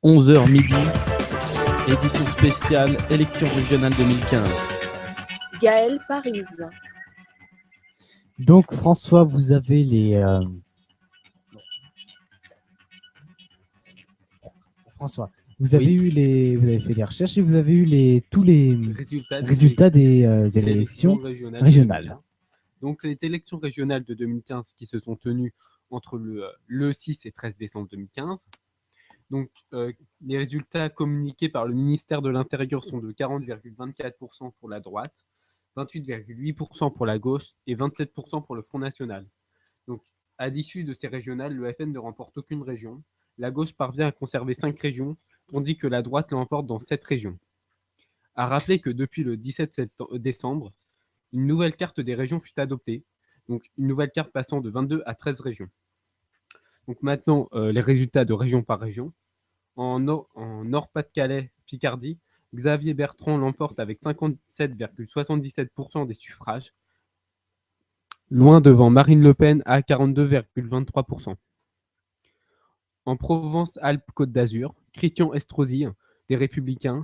11h midi, édition spéciale, élection régionale 2015. Gaël Parise. Donc François, vous avez François, vous avez vous avez fait les recherches et vous avez eu tous les résultats des élections régionales. Donc les élections régionales de 2015 qui se sont tenues entre le 6 et 13 décembre 2015. Donc les résultats communiqués par le ministère de l'Intérieur sont de 40,24% pour la droite, 28,8% pour la gauche et 27% pour le Front National. Donc à l'issue de ces régionales, le FN ne remporte aucune région. La gauche parvient à conserver 5 régions, tandis que la droite l'emporte dans 7 régions. À rappeler que depuis le 17 décembre, une nouvelle carte des régions fut adoptée, donc une nouvelle carte passant de 22 à 13 régions. Donc maintenant, les résultats de région par région. En Nord-Pas-de-Calais, Picardie, Xavier Bertrand l'emporte avec 57,77% des suffrages, loin devant Marine Le Pen à 42,23%. En Provence-Alpes-Côte d'Azur, Christian Estrosi, des Républicains,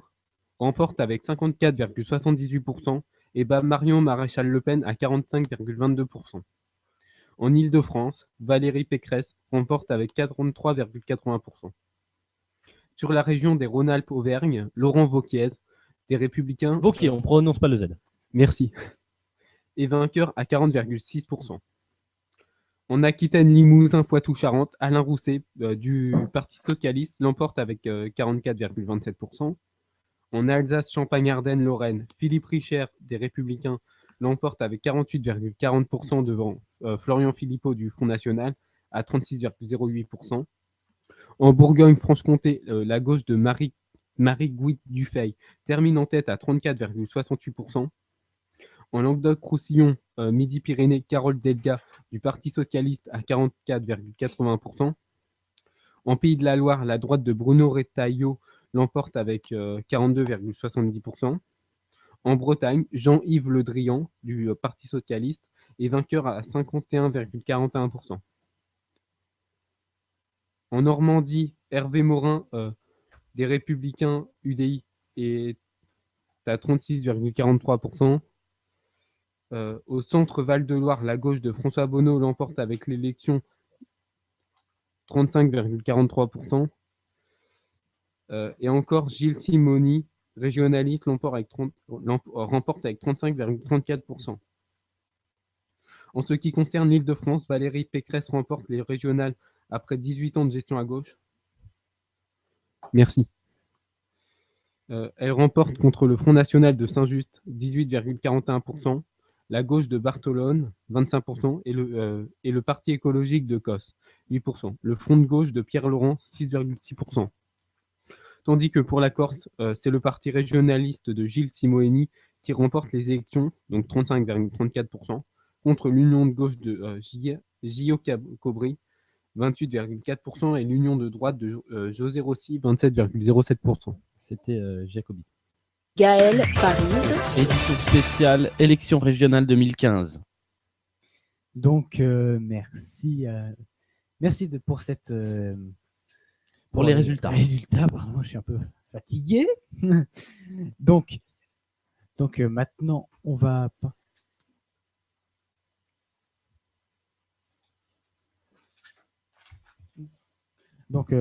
remporte avec 54,78% et bat Marion Maréchal Le Pen à 45,22%. En Île-de-France, Valérie Pécresse remporte avec 43,80%. Sur la région des Rhône-Alpes-Auvergne, Laurent Wauquiez, des Républicains... Wauquiez, on ne prononce pas le Z. Merci. Est vainqueur à 40,6%. En Aquitaine, Limousin, Poitou-Charentes, Alain Rousset, du Parti Socialiste, l'emporte avec 44,27%. En Alsace, Champagne-Ardenne, Lorraine, Philippe Richer, des Républicains, l'emporte avec 48,40% devant Florian Philippot du Front National à 36,08%. En Bourgogne-Franche-Comté, la gauche de Marie-Gouy Dufeil termine en tête à 34,68%. En Languedoc-Roussillon, Midi-Pyrénées, Carole Delga du Parti Socialiste à 44,80%. En Pays de la Loire, la droite de Bruno Retailleau l'emporte avec 42,70%. En Bretagne, Jean-Yves Le Drian du Parti Socialiste est vainqueur à 51,41%. En Normandie, Hervé Morin des Républicains UDI est à 36,43%. Au centre Val-de-Loire, la gauche de François Bonneau l'emporte avec l'élection 35,43%. Et encore, Gilles Simoni, régionaliste, remporte avec 35,34%. En ce qui concerne l'Île-de-France, Valérie Pécresse remporte les régionales après 18 ans de gestion à gauche. Merci. Elle remporte contre le Front National de Saint-Just 18,41%, la gauche de Bartholone 25% et le Parti écologique de Cos 8%, le Front de gauche de Pierre Laurent 6,6%. Tandis que pour la Corse, c'est le parti régionaliste de Gilles Simoeni qui remporte les élections, donc 35,34%, contre l'union de gauche de Gio Cobry, 28,4%, et l'union de droite de José Rossi, 27,07%. C'était Jacobi. Gaël Parise. Édition spéciale, élection régionale 2015. Donc, merci pour cette... pour les résultats. Pardon, je suis un peu fatigué. donc maintenant, on va... Donc,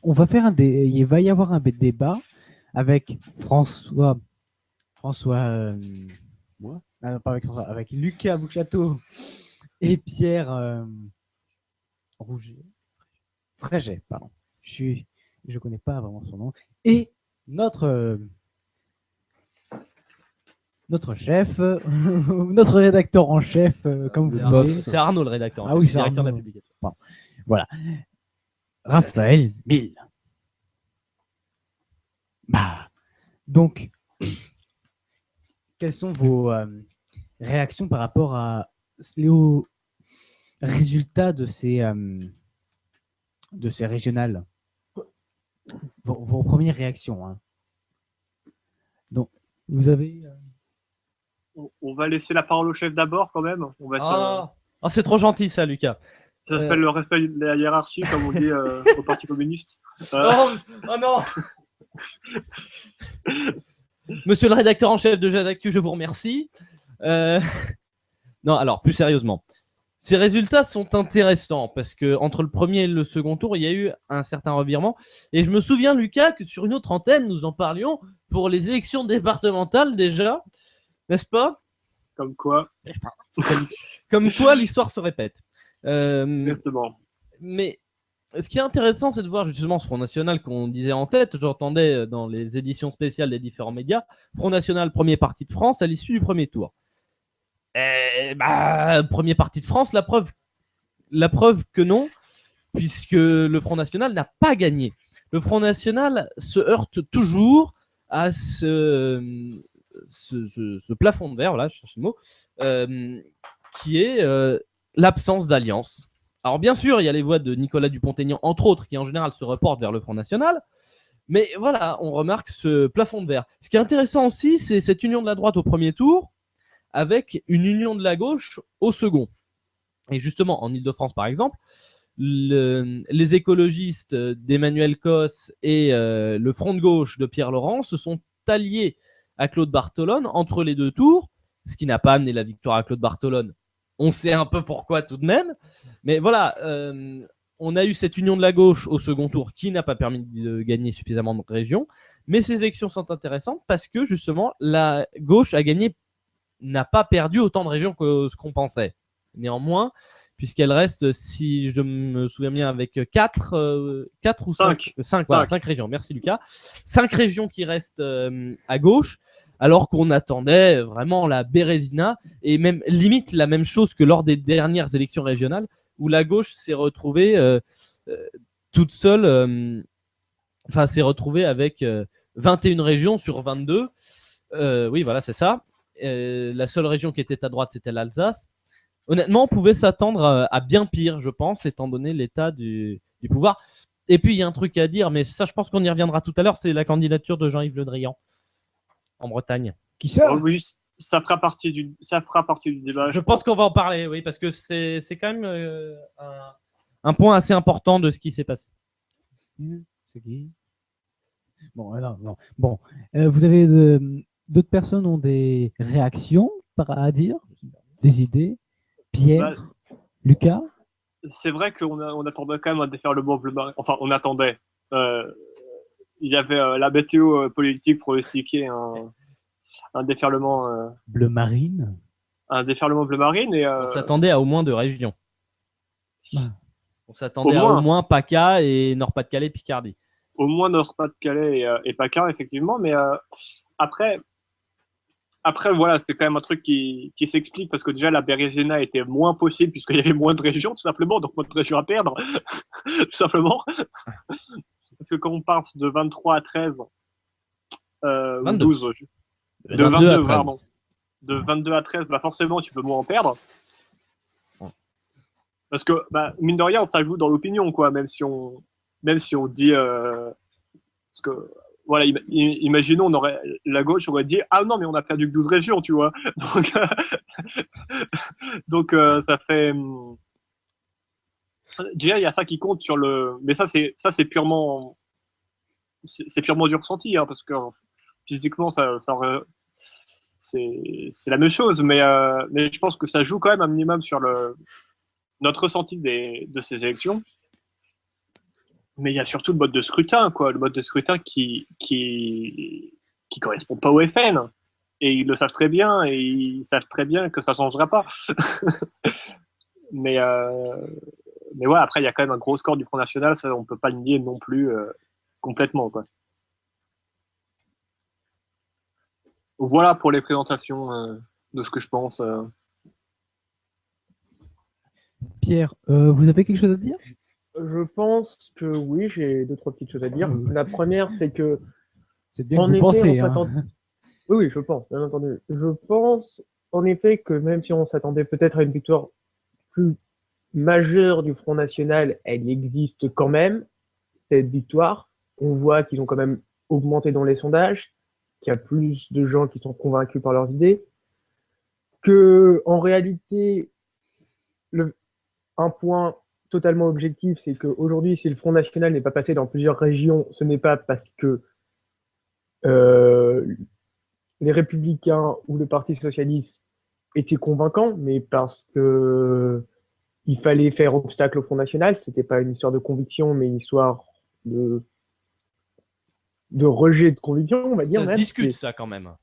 on va faire il va y avoir un débat avec François, moi, pas avec François, avec Lucas Bouchateau et Pierre Fréget, pardon. Je connais pas vraiment son nom. Et notre chef, notre rédacteur en chef, comme vous voulez. C'est Arnaud le rédacteur. Ah oui, c'est directeur de la Arnaud. publication. Bon. Voilà. Raphaël Mille. Donc, quelles sont vos réactions par rapport aux résultats de ces régionales? Vos premières réactions. Hein. Donc, vous avez... On va laisser la parole au chef d'abord, quand même. On va Oh, c'est trop gentil ça, Lucas. Ça s'appelle le respect de la hiérarchie, comme on dit au Parti communiste. Oh non Monsieur le rédacteur en chef de Jade Actu, je vous remercie. Non, alors, plus sérieusement. Ces résultats sont intéressants parce que entre le premier et le second tour, il y a eu un certain revirement. Et je me souviens, Lucas, que sur une autre antenne, nous en parlions pour les élections départementales déjà, n'est-ce pas? Comme quoi. Comme quoi, l'histoire se répète. Exactement. Mais ce qui est intéressant, c'est de voir justement ce Front National qu'on disait en tête. J'entendais dans les éditions spéciales des différents médias, Front National, premier parti de France à l'issue du premier tour. Premier parti de France, la preuve que non, puisque le Front National n'a pas gagné. Le Front National se heurte toujours à ce plafond de verre, voilà, je cherche le mot, qui est l'absence d'alliance. Alors bien sûr, il y a les voix de Nicolas Dupont-Aignan, entre autres, qui en général se reportent vers le Front National, mais voilà, on remarque ce plafond de verre. Ce qui est intéressant aussi, c'est cette union de la droite au premier tour, avec une union de la gauche au second. Et justement, en Ile-de-France, par exemple, les écologistes d'Emmanuel Cos et le Front de gauche de Pierre Laurent se sont alliés à Claude Bartolone entre les deux tours, ce qui n'a pas amené la victoire à Claude Bartolone. On sait un peu pourquoi tout de même. Mais voilà, on a eu cette union de la gauche au second tour qui n'a pas permis de gagner suffisamment de régions. Mais ces élections sont intéressantes parce que justement, la gauche n'a pas perdu autant de régions que ce qu'on pensait. Néanmoins, puisqu'elle reste, si je me souviens bien, avec 4 ou 5 régions. Merci Lucas. 5 régions qui restent à gauche, alors qu'on attendait vraiment la Bérésina, et même limite la même chose que lors des dernières élections régionales, où la gauche s'est retrouvée toute seule, s'est retrouvée avec 21 régions sur 22. Oui, voilà, c'est ça. La seule région qui était à droite, c'était l'Alsace. Honnêtement, on pouvait s'attendre à bien pire, je pense, étant donné l'état du pouvoir. Et puis, il y a un truc à dire, mais ça, je pense qu'on y reviendra tout à l'heure, c'est la candidature de Jean-Yves Le Drian en Bretagne. Qui ça? Oh, oui, ça fera partie du débat. Je pense qu'on va en parler, oui, parce que c'est quand même un point assez important de ce qui s'est passé. C'est qui? Bon, alors, non. Bon, vous avez d'autres personnes ont des réactions à dire, des idées. Pierre, Lucas. C'est vrai qu'on attendait quand même un déferlement bleu marin. Enfin, on attendait. Il y avait la météo politique pronostiquait un déferlement bleu marine. Un déferlement bleu marine. Et, on s'attendait à au moins 2 régions. Ah. On s'attendait à au moins PACA et Nord-Pas-de-Calais, Picardie. Au moins Nord-Pas-de-Calais et PACA, effectivement. Mais après, voilà, c'est quand même un truc qui s'explique parce que déjà, la Bérésina était moins possible puisqu'il y avait moins de régions, tout simplement. Donc, moins de régions à perdre, tout simplement. Parce que quand on part de 23 à 13, 22. 12, de 22, pardon. De 22 à 13, bah forcément, tu peux moins en perdre. Parce que, mine de rien, ça joue dans l'opinion, quoi, même si on dit... parce que, voilà, imaginons, la gauche aurait dit « Ah non, mais on a perdu que 12 régions, tu vois. » Donc, ça fait... Déjà, il y a ça qui compte sur le... Mais ça, c'est purement... C'est purement du ressenti, hein, parce que physiquement, c'est la même chose. Mais je pense que ça joue quand même un minimum sur notre ressenti de ces élections. Mais il y a surtout le mode de scrutin, quoi. Le mode de scrutin qui correspond pas au FN. Et ils le savent très bien, et ils savent très bien que ça ne changera pas. mais ouais, après, il y a quand même un gros score du Front National, ça, on ne peut pas le nier non plus complètement, quoi. Voilà pour les présentations de ce que je pense. Pierre, vous avez quelque chose à dire? Je pense que oui, j'ai 2-3 petites choses à dire. La première, c'est que... C'est bien que vous pensez. Oui, je pense, bien entendu. Je pense, en effet, que même si on s'attendait peut-être à une victoire plus majeure du Front National, elle existe quand même, cette victoire. On voit qu'ils ont quand même augmenté dans les sondages, qu'il y a plus de gens qui sont convaincus par leurs idées, que en réalité, un point totalement objectif, c'est qu'aujourd'hui, si le Front National n'est pas passé dans plusieurs régions, ce n'est pas parce que les Républicains ou le Parti Socialiste étaient convaincants, mais parce que il fallait faire obstacle au Front National. C'était pas une histoire de conviction, mais une histoire de rejet de conviction, on va dire. Ça se même. discute, ça, quand même.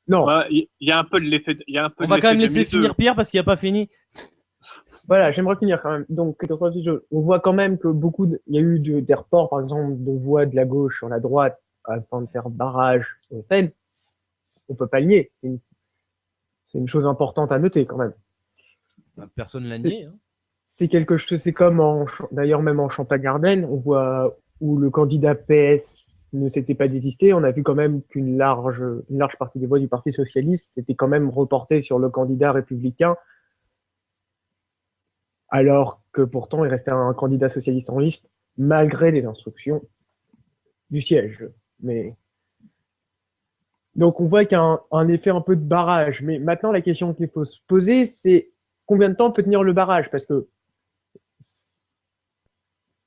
Non, Il y a un peu de l'effet. On va quand même laisser finir Pierre parce qu'il n'a pas fini. voilà, j'aimerais finir quand même. Donc, on voit quand même que il y a eu des reports, par exemple, de voix de la gauche sur la droite afin de faire barrage au FN. On peut pas le nier. C'est une chose importante à noter quand même. Personne ne l'a nié. Hein. C'est quelque chose, c'est comme d'ailleurs même en Champagne-Ardenne, on voit où le candidat PS ne s'était pas désisté. On a vu quand même qu'une large partie des voix du Parti Socialiste s'était quand même reportée sur le candidat républicain, alors que pourtant il restait un candidat socialiste en liste, malgré les instructions du siège. Mais donc on voit qu'il y a un effet un peu de barrage. Mais maintenant, la question qu'il faut se poser, c'est combien de temps peut tenir le barrage? Parce que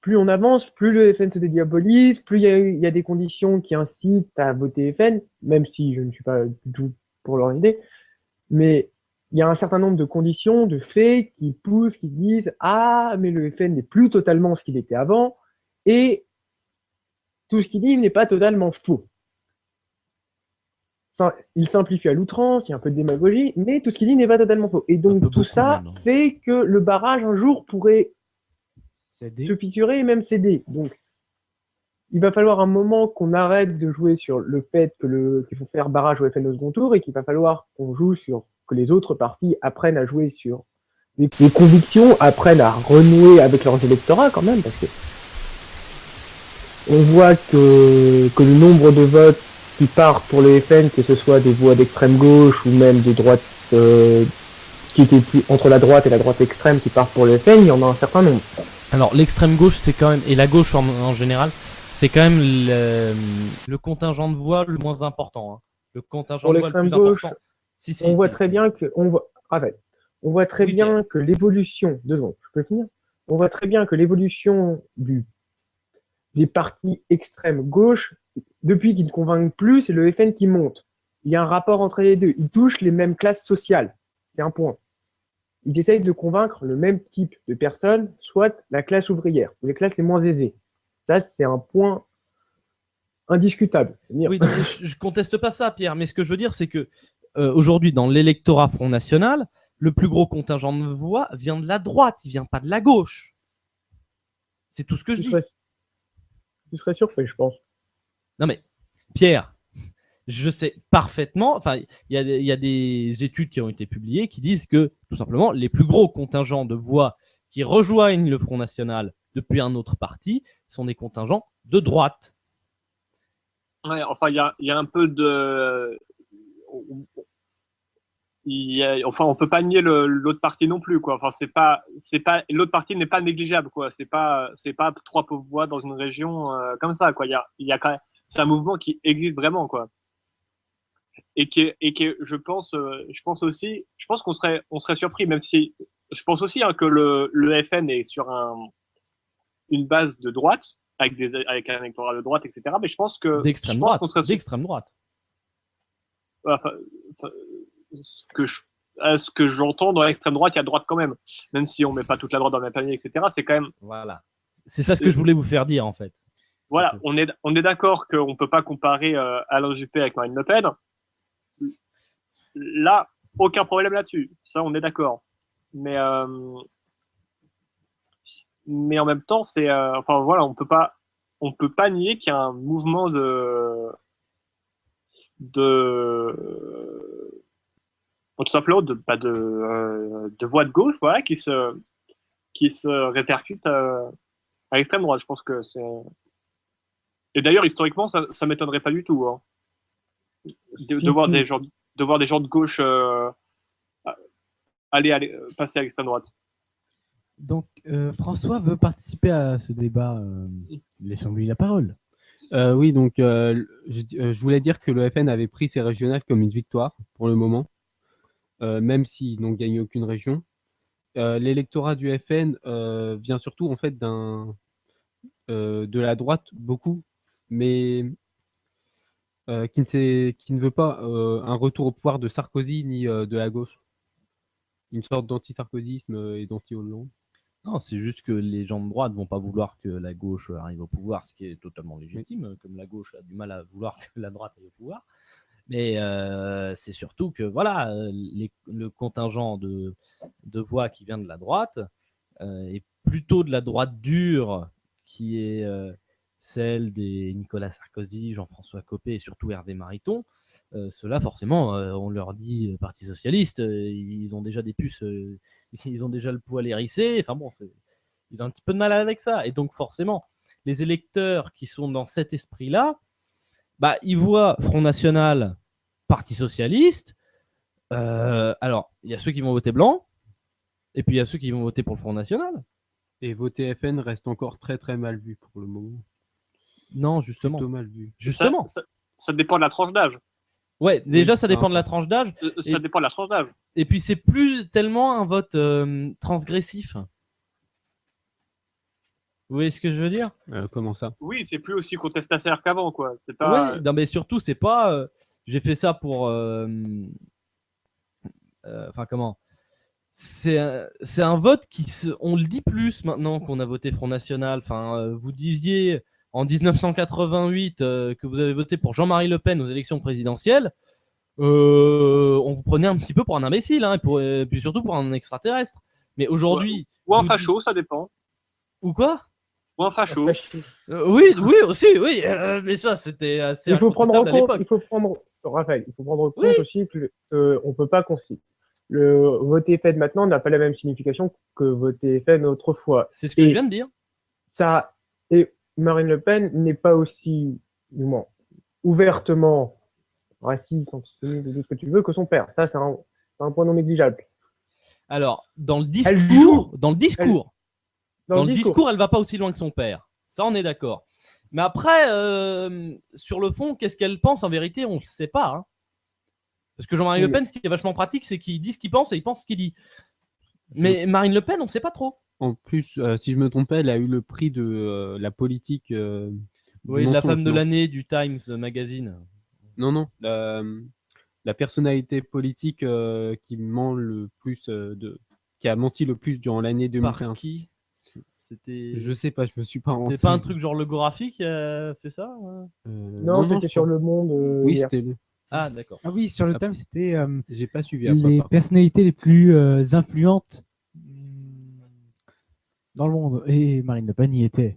plus on avance, plus le FN se dédiabolise, plus il y a des conditions qui incitent à voter FN, même si je ne suis pas du tout pour leur idée. Mais il y a un certain nombre de conditions, de faits qui poussent, qui disent « Ah, mais le FN n'est plus totalement ce qu'il était avant, et tout ce qu'il dit n'est pas totalement faux. » Il simplifie à l'outrance, il y a un peu de démagogie, mais tout ce qu'il dit n'est pas totalement faux. Et donc tout ça fait que le barrage un jour pourrait se fissurer et même céder. Donc il va falloir un moment qu'on arrête de jouer sur le fait qu'il faut faire barrage au FN au second tour et qu'il va falloir qu'on joue sur que les autres partis apprennent à jouer sur des convictions, apprennent à renouer avec leurs électorats quand même, parce que on voit que le nombre de votes qui partent pour le FN, que ce soit des voix d'extrême gauche ou même de droite, qui étaient plus entre la droite et la droite extrême qui partent pour le FN, il y en a un certain nombre. Alors l'extrême gauche, c'est quand même, et la gauche en général, c'est quand même le contingent de voix le moins important. Hein. Le contingent pour de voix le plus gauche, important. On voit très bien que l'évolution, 2 secondes, je peux finir. On voit très bien que l'évolution des partis extrême gauche, depuis qu'ils ne convainquent plus, c'est le FN qui monte. Il y a un rapport entre les deux. Ils touchent les mêmes classes sociales. C'est un point. Ils essayent de convaincre le même type de personnes, soit la classe ouvrière, ou les classes les moins aisées. Ça, c'est un point indiscutable. Oui, je conteste pas ça, Pierre, mais ce que je veux dire, c'est que aujourd'hui, dans l'électorat Front National, le plus gros contingent de voix vient de la droite, il vient pas de la gauche. C'est tout ce que je dis. Tu serais surpris, je pense. Non mais, Pierre, je sais parfaitement, enfin, il y a des études qui ont été publiées qui disent que, tout simplement, les plus gros contingents de voix qui rejoignent le Front National depuis un autre parti sont des contingents de droite. Ouais, enfin, il y a un peu de... Enfin, on peut pas nier l'autre parti non plus, quoi. Enfin, c'est pas l'autre parti n'est pas négligeable, quoi. C'est pas 3 pauvres voix dans une région comme ça, quoi. Il y a quand même, c'est un mouvement qui existe vraiment, quoi. Et qui je pense qu'on serait surpris, même si je pense aussi que le FN est sur une base de droite avec un électorat de droite, etc. Mais je pense que d'extrême droite. Enfin, ce que j'entends dans l'extrême droite, il y a droite quand même si on met pas toute la droite dans le même panier, etc. C'est quand même. Voilà. C'est ça ce que je voulais vous faire dire en fait. Voilà, on est d'accord qu'on peut pas comparer Alain Juppé avec Marine Le Pen. Là, aucun problème là-dessus. Ça, on est d'accord. Mais en même temps, c'est enfin voilà, on peut pas nier qu'il y a un mouvement de tout simplement de voix de gauche, voilà, qui se répercute à l'extrême droite. Je pense que c'est. Et d'ailleurs, historiquement, ça m'étonnerait pas du tout, hein, de voir des gens de gauche passer à l'extrême droite. Donc, François veut participer à ce débat. Laissons-lui la parole. Oui, donc je voulais dire que le FN avait pris ces régionales comme une victoire pour le moment, même s'ils n'ont gagné aucune région. l'électorat du FN vient surtout en fait de la droite, beaucoup, mais qui ne veut pas un retour au pouvoir de Sarkozy ni de la gauche. Une sorte d'anti-sarkozysme et d'anti-Hollande. Non, c'est juste que les gens de droite vont pas vouloir que la gauche arrive au pouvoir, ce qui est totalement légitime, comme la gauche a du mal à vouloir que la droite arrive au pouvoir. Mais c'est surtout que voilà, le contingent de voix qui vient de la droite est plutôt de la droite dure, qui est celle des Nicolas Sarkozy, Jean-François Copé et surtout Hervé Mariton. Ceux-là, forcément, on leur dit Parti Socialiste, ils ont déjà des puces, ils ont déjà le poil hérissé. Enfin bon, ils ont un petit peu de mal avec ça. Et donc, forcément, les électeurs qui sont dans cet esprit-là, bah, ils voient Front National, Parti Socialiste. Alors, il y a ceux qui vont voter blanc, et puis il y a ceux qui vont voter pour le Front National. Et voter FN reste encore très très mal vu pour le moment. Non, justement. Plutôt mal vu. Justement. Ça dépend de la tranche d'âge. Ouais, déjà, Oui, ça dépend par de la tranche d'âge. Ça dépend de la tranche d'âge. Et puis, c'est plus tellement un vote transgressif. Vous voyez ce que je veux dire? Comment ça? Oui, c'est plus aussi contestataire qu'avant, quoi. C'est pas. Oui, non, mais surtout, c'est pas. J'ai fait ça pour. Enfin, comment? C'est un vote on le dit plus maintenant qu'on a voté Front National. Enfin, vous disiez en 1988 que vous avez voté pour Jean-Marie Le Pen aux élections présidentielles. On vous prenait un petit peu pour un imbécile, hein, et puis surtout pour un extraterrestre. Mais aujourd'hui. Ou un facho, ça dépend. Ou quoi? Ou un facho. Oui, aussi, oui. Mais ça, c'était assez. Il faut prendre en incontestable à compte, l'époque. Raphaël, il faut prendre en compte Oui. aussi que on peut pas le voter FN maintenant n'a pas la même signification que voter FN autrefois. C'est ce que je viens de dire. Ça, et Marine Le Pen n'est pas aussi, du moins, ouvertement raciste, antisémite, tout ce que tu veux, que son père. Ça, c'est un point non négligeable. Alors, dans le Elle discours, joue. dans le discours, Dans le discours, elle va pas aussi loin que son père. Ça, on est d'accord. Mais après, sur le fond, qu'est-ce qu'elle pense en vérité, on ne sait pas. Hein. Parce que Jean-Marie Le Pen, ce qui est vachement pratique, c'est qu'il dit ce qu'il pense et il pense ce qu'il dit. Mais Marine Le Pen, on ne sait pas trop. En plus, si je me trompe pas, elle a eu le prix de la politique. Oui, la femme de l'année du Times Magazine. Non, la personnalité politique qui ment le plus, qui a menti le plus durant l'année 2015. Par qui? C'était. Je sais pas, je me suis pas renseigné. C'était pas un truc genre le graphique, c'est ça? non, c'était sur Le Monde. Oui, hier. c'était. Ah, d'accord. Ah oui, sur le thème, c'était J'ai pas suivi après. les personnalités les plus influentes dans le monde. Et Marine Le Pen y était.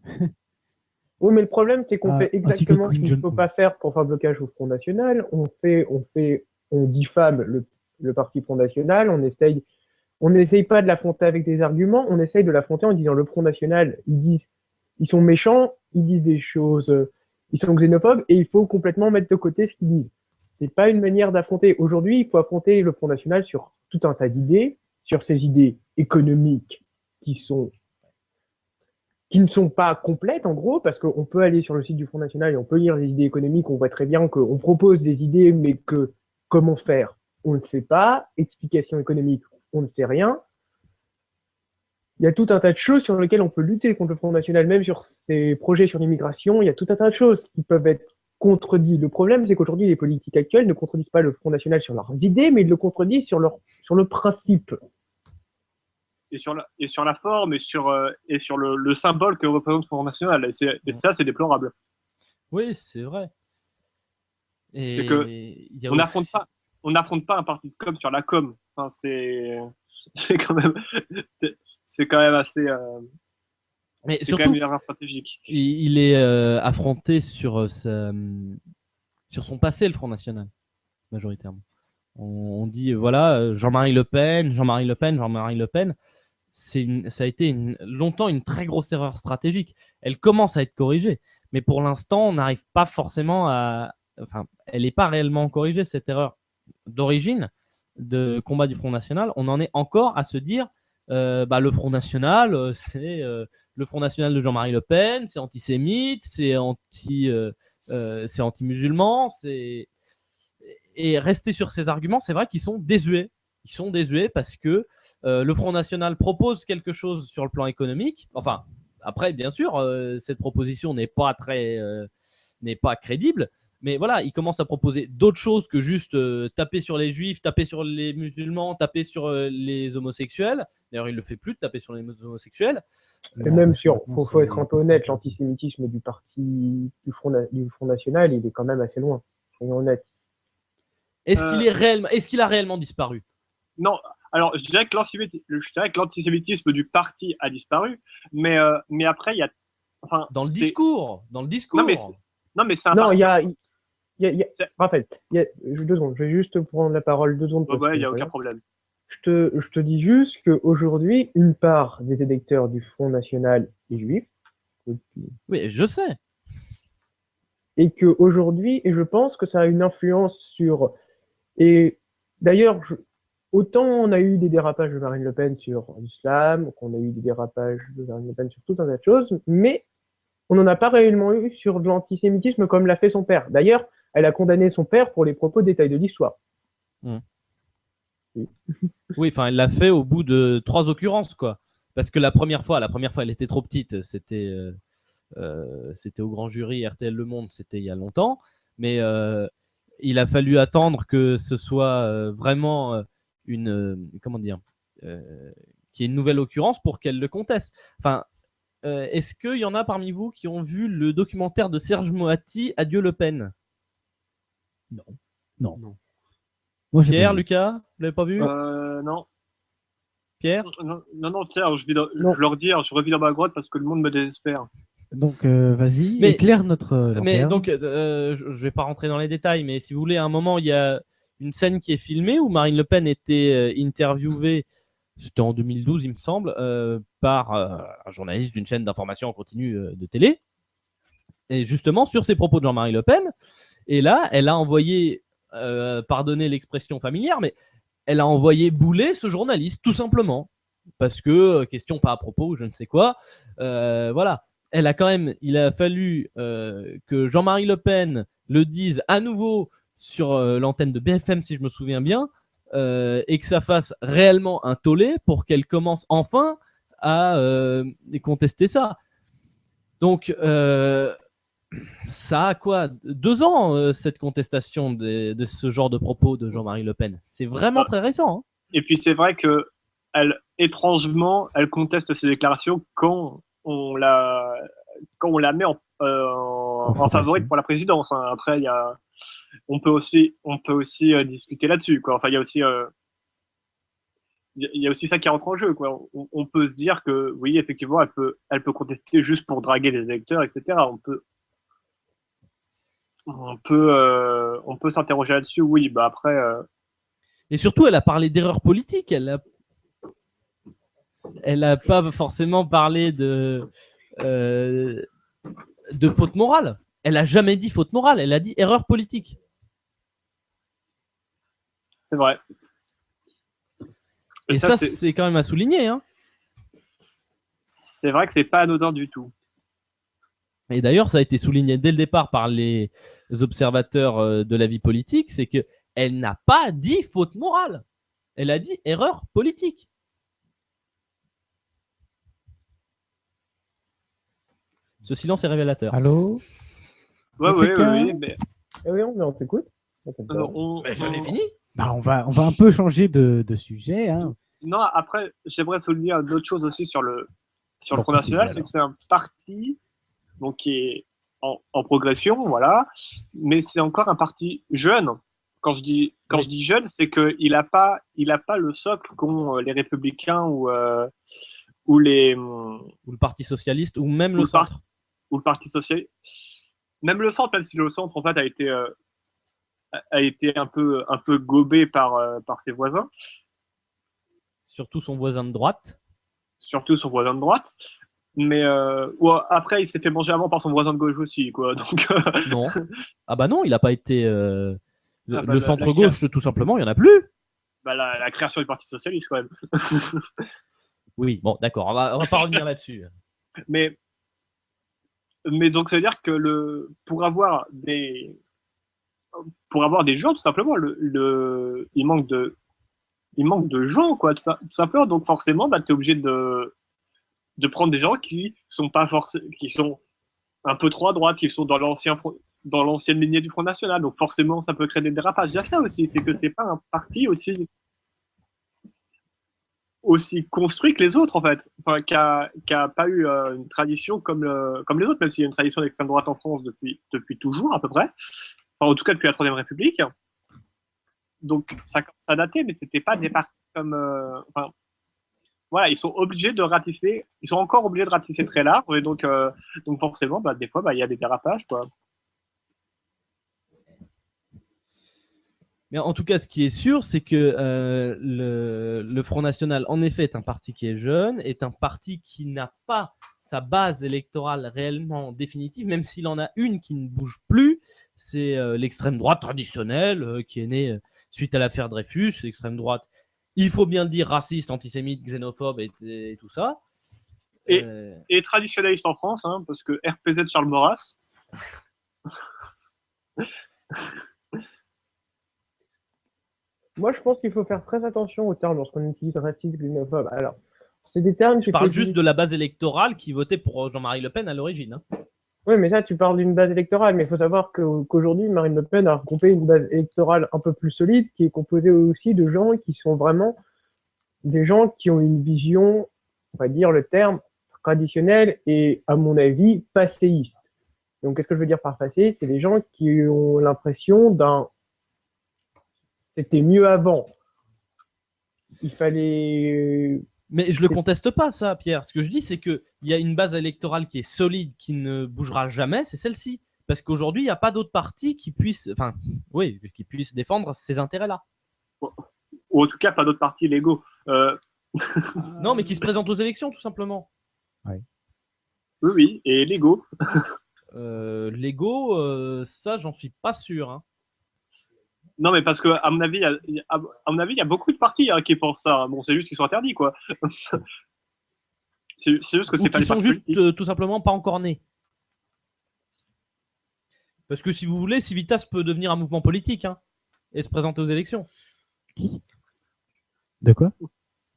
Oui, mais le problème, c'est qu'on fait ainsi que exactement ce Queen qu'il ne John faut Paul. pas faire pour faire blocage au Front National. On diffame le parti Front National. On n'essaye pas de l'affronter avec des arguments. On essaye de l'affronter en disant le Front National, ils sont méchants, ils disent des choses, ils sont xénophobes et il faut complètement mettre de côté ce qu'ils disent. C'est pas une manière d'affronter. Aujourd'hui, il faut affronter le Front National sur tout un tas d'idées, sur ces idées économiques qui ne sont pas complètes, en gros, parce qu'on peut aller sur le site du Front National et on peut lire les idées économiques, on voit très bien qu'on propose des idées, mais que comment faire, on ne sait pas. Explication économique, on ne sait rien. Il y a tout un tas de choses sur lesquelles on peut lutter contre le Front National, même sur ces projets sur l'immigration. Il y a tout un tas de choses qui peuvent être contredites. Le problème, c'est qu'aujourd'hui, les politiques actuelles ne contredisent pas le Front National sur leurs idées, mais ils le contredisent sur le principe. Et sur la forme et sur le symbole que représente le Front National. Et ça, c'est déplorable. Oui, c'est vrai. Et C'est que il y a on aussi- n'affronte pas un parti de com sur la com. Enfin, c'est quand même assez. Mais C'est quand surtout, même une erreur stratégique. il est affronté sur son passé, le Front National, majoritairement. On dit, voilà, Jean-Marie Le Pen. Ça a été longtemps une très grosse erreur stratégique. Elle commence à être corrigée. Mais pour l'instant, on n'arrive pas forcément à... Enfin, elle n'est pas réellement corrigée, cette erreur d'origine de combat du Front National. On en est encore à se dire, le Front National, c'est le Front National de Jean-Marie Le Pen, c'est antisémite, c'est anti-musulman, Et rester sur ces arguments, c'est vrai qu'ils sont désuets. Ils sont désuets parce que le Front National propose quelque chose sur le plan économique. Enfin, après, bien sûr, cette proposition n'est pas crédible. Mais voilà, il commence à proposer d'autres choses que juste taper sur les juifs, taper sur les musulmans, taper sur les homosexuels. D'ailleurs, il ne le fait plus de taper sur les homosexuels. Et même faut être un peu honnête, l'antisémitisme du Front National, il est quand même assez loin. Soyons honnêtes. Est-ce qu'il a réellement disparu? Non, alors je dirais que l'antisémitisme du parti a disparu, mais après, il y a. Enfin, Dans le discours. Non, mais c'est un Non, parti. Raphaël, 2 secondes, je vais juste prendre la parole 2 secondes. Ouais, il n'y a aucun problème. Je te dis juste qu'aujourd'hui, une part des électeurs du Front National est juif. Oui, je sais. Et qu'aujourd'hui, et je pense que ça a une influence sur. Et d'ailleurs, autant on a eu des dérapages de Marine Le Pen sur l'islam, qu'on a eu des dérapages de Marine Le Pen sur tout un tas de choses, mais on n'en a pas réellement eu sur de l'antisémitisme comme l'a fait son père. D'ailleurs, elle a condamné son père pour les propos détaillés de l'histoire. Oui, enfin, elle l'a fait au bout de 3 occurrences, quoi. Parce que la première fois, elle était trop petite. C'était au grand jury RTL Le Monde, c'était il y a longtemps. Mais il a fallu attendre que ce soit vraiment comment dire, qu'il y ait une nouvelle occurrence pour qu'elle le conteste. Enfin, est-ce qu'il y en a parmi vous qui ont vu le documentaire de Serge Moati, Adieu Le Pen? Non. Moi, j'ai Pierre, pas vu. Lucas, vous l'avez pas vu? Non. Pierre? Non, tiens, je leur dis, je revis dans ma grotte parce que le monde me désespère. Donc, vas-y, Mais- éclaire notre Mais lanterne. donc, je vais pas rentrer dans les détails, mais si vous voulez, à un moment, il y a une scène qui est filmée où Marine Le Pen était interviewée, c'était en 2012, il me semble, par un journaliste d'une chaîne d'information en continu de télé, et justement sur ses propos de Jean-Marie Le Pen. Et là, elle a envoyé, pardonnez l'expression familière, mais elle a envoyé bouler ce journaliste, tout simplement, parce que question pas à propos ou je ne sais quoi. Voilà. Il a fallu que Jean-Marie Le Pen le dise à nouveau sur l'antenne de BFM, si je me souviens bien, et que ça fasse réellement un tollé pour qu'elle commence enfin à contester ça. Donc, ça a quoi 2 ans, cette contestation de ce genre de propos de Jean-Marie Le Pen. C'est vraiment très récent. Hein. Et puis c'est vrai que étrangement, elle conteste ses déclarations quand on la met en favorite pour la présidence. Hein. Après, on peut aussi discuter là-dessus. Quoi. Enfin, il y a aussi ça qui rentre en jeu. Quoi. On peut se dire que oui, effectivement, elle peut contester juste pour draguer des électeurs, etc. On peut s'interroger là-dessus. Oui, bah après. Et surtout, elle a parlé d'erreur politique. Elle a pas forcément parlé de faute morale. Elle a jamais dit faute morale. Elle a dit erreur politique. C'est vrai. Et ça, c'est quand même à souligner. Hein. C'est vrai que c'est pas anodin du tout. Et d'ailleurs, ça a été souligné dès le départ par les observateurs de la vie politique, c'est qu'elle n'a pas dit faute morale. Elle a dit erreur politique. Ce silence est révélateur. Allô? Oui. Mais on t'écoute. J'en ai fini. Bah, on va un peu changer de sujet. Hein. Non, après, j'aimerais souligner une autre chose aussi sur le Front National, c'est que c'est un parti donc, qui est en progression, voilà, mais c'est encore un parti jeune. Quand je dis jeune, c'est qu'il n'a pas le socle qu'ont les Républicains ou le Parti Socialiste, ou même le centre. Ou le Parti Socialiste. Même le centre, même si le centre, en fait, a été un peu gobé par ses voisins. Surtout son voisin de droite. Mais après, il s'est fait manger avant par son voisin de gauche aussi, quoi. Donc, non. Ah bah non, il n'a pas été... le centre-gauche, tout simplement, il n'y en a plus. Bah, la création du Parti Socialiste, quand même. Oui, bon, d'accord, on va pas revenir là-dessus. Mais donc, ça veut dire que pour avoir des gens, tout simplement, il manque il manque de gens, quoi, tout simplement. Donc forcément, bah, tu es obligé de prendre des gens qui sont pas qui sont un peu trop à droite, qui sont dans l'ancienne lignée du Front National. Donc forcément, ça peut créer des dérapages. Il y a ça aussi, c'est que c'est pas un parti aussi construit que les autres, en fait, enfin, qui a pas eu une tradition comme les autres, même s'il y a une tradition d'extrême droite en France depuis toujours, à peu près. Enfin, en tout cas, depuis la Troisième République. Donc, ça commence à dater, mais c'était pas des partis comme... enfin, voilà, ils sont obligés de ratisser, ils sont encore obligés de ratisser très large, et donc forcément, bah, des fois, bah, il y a des dérapages, quoi. Mais en tout cas, ce qui est sûr, c'est que le Front National, en effet, est un parti qui est jeune, est un parti qui n'a pas sa base électorale réellement définitive, même s'il en a une qui ne bouge plus. C'est l'extrême droite traditionnelle qui est née suite à l'affaire Dreyfus, l'extrême droite, il faut bien le dire, raciste, antisémite, xénophobe et tout ça. Et traditionnaliste en France, hein, parce que RPZ Charles Maurras. Moi, je pense qu'il faut faire très attention aux termes lorsqu'on utilise raciste, xénophobe. Alors, c'est des termes qui... Je parle juste de la base électorale qui votait pour Jean-Marie Le Pen à l'origine. Hein. Oui, mais ça, tu parles d'une base électorale, mais il faut savoir qu'aujourd'hui, Marine Le Pen a regroupé une base électorale un peu plus solide, qui est composée aussi de gens qui sont vraiment des gens qui ont une vision, on va dire le terme, traditionnelle et, à mon avis, passéiste. Donc, qu'est-ce que je veux dire par passé? C'est des gens qui ont l'impression c'était mieux avant. Il fallait... Mais je le conteste pas, ça, Pierre. Ce que je dis, c'est qu'il y a une base électorale qui est solide, qui ne bougera jamais, c'est celle-ci. Parce qu'aujourd'hui, il n'y a pas d'autres partis qui puissent défendre ces intérêts-là. Ou en tout cas, pas d'autres partis légaux. Non, mais qui se présentent aux élections, tout simplement. Oui, et légaux. Légaux, ça, j'en suis pas sûr. Hein. Non, mais parce que à mon avis, il y a beaucoup de partis qui pensent ça. Bon, c'est juste qu'ils sont interdits, quoi. c'est juste que c'est pas qui les sont partis juste politiques. tout simplement pas encore nés. Parce que si vous voulez, Civitas peut devenir un mouvement politique et se présenter aux élections. De quoi?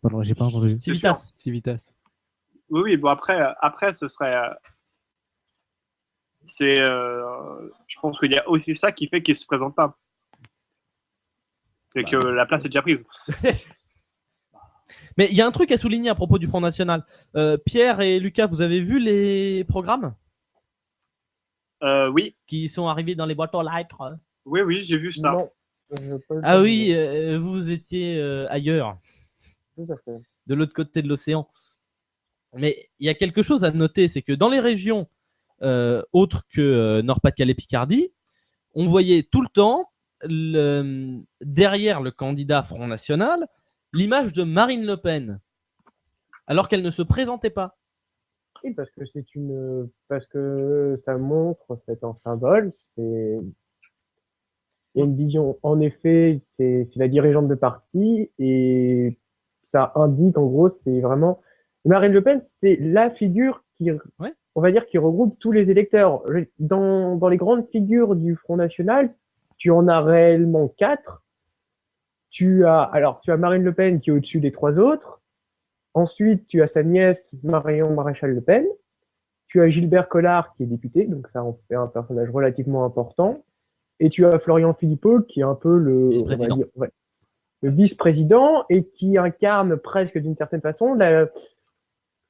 Pardon, j'ai pas entendu. Civitas. Oui, bon, après ce serait... je pense qu'il y a aussi ça qui fait qu'ils ne se présentent pas. C'est que la place est déjà prise. Mais il y a un truc à souligner à propos du Front National. Pierre et Lucas, vous avez vu les programmes Oui. qui sont arrivés dans les boîtes aux lettres? Oui, j'ai vu ça. Non, ah oui, vous étiez ailleurs. Tout à fait. De l'autre côté de l'océan. Mais il y a quelque chose à noter, c'est que dans les régions autres que Nord-Pas-de-Calais-Picardie, on voyait tout le temps derrière le candidat Front National l'image de Marine Le Pen, alors qu'elle ne se présentait pas. Oui, parce que ça montre, c'est un symbole, il y a une vision, en effet, c'est la dirigeante de parti, et ça indique, en gros, c'est vraiment... Marine Le Pen, c'est la figure on va dire, qui regroupe tous les électeurs. Dans les grandes figures du Front National, tu en as réellement 4. Tu as Marine Le Pen qui est au-dessus des 3 autres. Ensuite, tu as sa nièce Marion Maréchal Le Pen. Tu as Gilbert Collard qui est député, donc ça en fait un personnage relativement important. Et tu as Florian Philippot qui est un peu le vice-président et qui incarne presque d'une certaine façon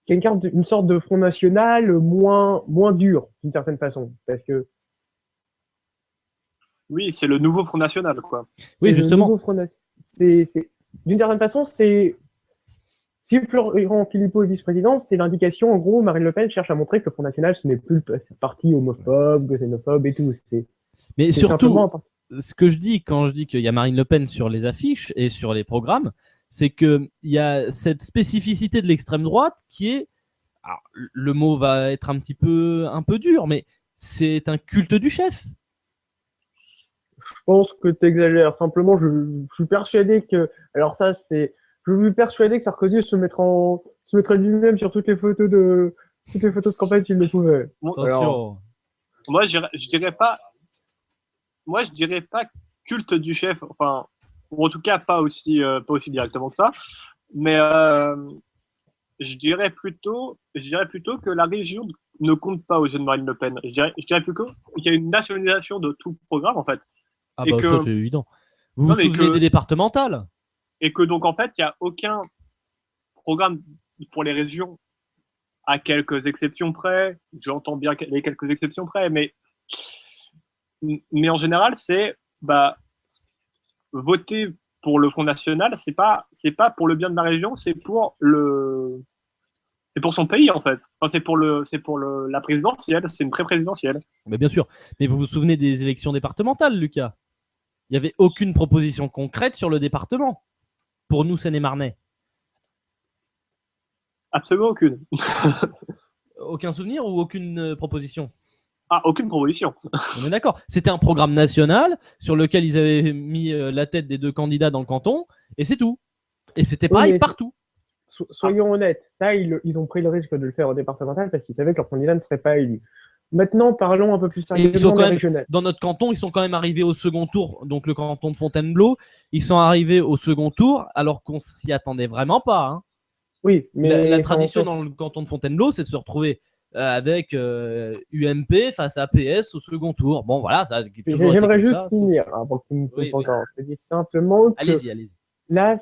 qui incarne une sorte de Front National moins dur d'une certaine façon, parce que oui, c'est le nouveau Front National, quoi. Oui, justement. D'une certaine façon, si Florent Philippot est vice-président, c'est l'indication, en gros, Marine Le Pen cherche à montrer que le Front National, ce n'est plus le parti homophobe, xénophobe et tout. Mais surtout, ce que je dis quand je dis qu'il y a Marine Le Pen sur les affiches et sur les programmes, c'est qu'il y a cette spécificité de l'extrême droite qui est, alors, le mot va être un peu dur, mais c'est un culte du chef. Je pense que tu exagères. Simplement, je suis persuadé que... Alors ça, je suis persuadé que Sarkozy se mettrait lui-même sur toutes les photos de campagne s'il le pouvait. Attention. Moi, je dirais pas culte du chef. Enfin, ou en tout cas pas aussi directement que ça. Mais je dirais plutôt que la région ne compte pas aux yeux de Marine Le Pen. Je dirais plutôt qu'il y a une nationalisation de tout le programme en fait. Ah Et bah que- ça c'est évident. Vous Non, vous mais souvenez que- des départementales? Et que donc en fait, il n'y a aucun programme pour les régions, à quelques exceptions près. J'entends bien les quelques exceptions près, mais en général, c'est voter pour le Front National, c'est pas pour le bien de la région, c'est pour son pays en fait. Enfin, c'est pour la présidentielle, c'est une pré-présidentielle. Mais bien sûr. Mais vous vous souvenez des élections départementales, Lucas? Il n'y avait aucune proposition concrète sur le département pour nous, Seine-et-Marnais. Absolument aucune. Aucun souvenir ou aucune proposition? Ah, aucune proposition. On est d'accord. C'était un programme national sur lequel ils avaient mis la tête des deux candidats dans le canton et c'est tout. Et c'était Oui, pareil mais partout. Soyons honnêtes, ça, ils ont pris le risque de le faire au départemental parce qu'ils savaient que leur candidat ne serait pas élu. Maintenant, parlons un peu plus ils sont sérieusement quand des même- régionales. Dans notre canton, ils sont quand même arrivés au second tour. Donc le canton de Fontainebleau, ils sont arrivés au second tour alors qu'on s'y attendait vraiment pas. Hein. Oui, mais La ça, tradition en fait, dans le canton de Fontainebleau, c'est de se retrouver avec UMP face à PS au second tour. Bon voilà, ça a toujours été j'aimerais comme juste ça. finir avant que tu me coupes Oui, encore. Je te dis simplement que Allez-y, allez-y. là,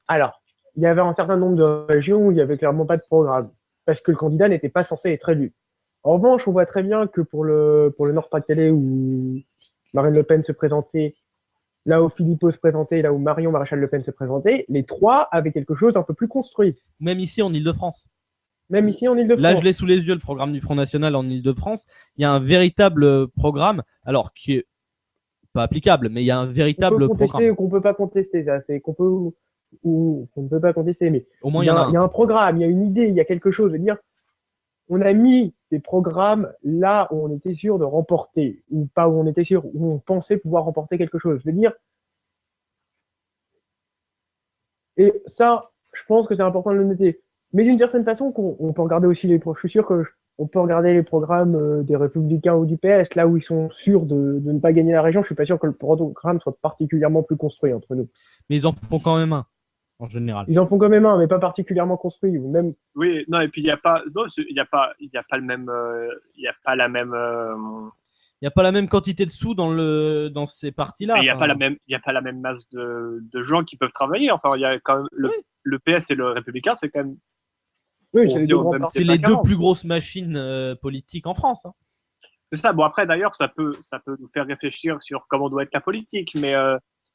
alors, il y avait un certain nombre de régions où il n'y avait clairement pas de programme parce que le candidat n'était pas censé être élu. En revanche, on voit très bien que pour le Nord-Pas-de-Calais où Marine Le Pen se présentait, là où Philippot se présentait, là où Marion Maréchal Le Pen se présentait, les trois avaient quelque chose d'un peu plus construit. Même ici en Ile-de-France. Même ici en Ile-de-France. Là, je l'ai sous les yeux, le programme du Front National en Ile-de-France. Il y a un véritable programme, alors qui est pas applicable, mais il y a un qu'on véritable peut contester programme. ou qu'on peut pas contester, ça, c'est qu'on peut ou qu'on ne peut pas contester, mais Au moins, il y en a il y a un. un programme, il y a une idée, il y a quelque chose. Je veux dire, on a mis des programmes là où on était sûr de remporter, ou pas où on était sûr, où on pensait pouvoir remporter quelque chose. Je veux dire, et ça, je pense que c'est important de le noter. Mais d'une certaine façon, on peut regarder aussi je suis sûr que on peut regarder les programmes des Républicains ou du PS, là où ils sont sûrs de ne pas gagner la région. Je suis pas sûr que le programme soit particulièrement plus construit entre nous. Mais ils en font quand même un, en général. Ils en font quand même un, mais pas particulièrement construit. Ou même, Oui, non, et puis il n'y a pas, non, il y a pas le même, il y a pas la même, Il n'y a pas la même quantité de sous dans ces parties-là. il y a Enfin, pas la même, il y a pas la même masse de gens qui peuvent travailler. Enfin, il y a quand même le PS et le Républicain, c'est quand même. oui, on c'est les dit deux au grands même partis. c'est pas les deux 40. plus grosses machines politiques en France. Hein. C'est ça. Bon, après, d'ailleurs, ça peut nous faire réfléchir sur comment doit être la politique,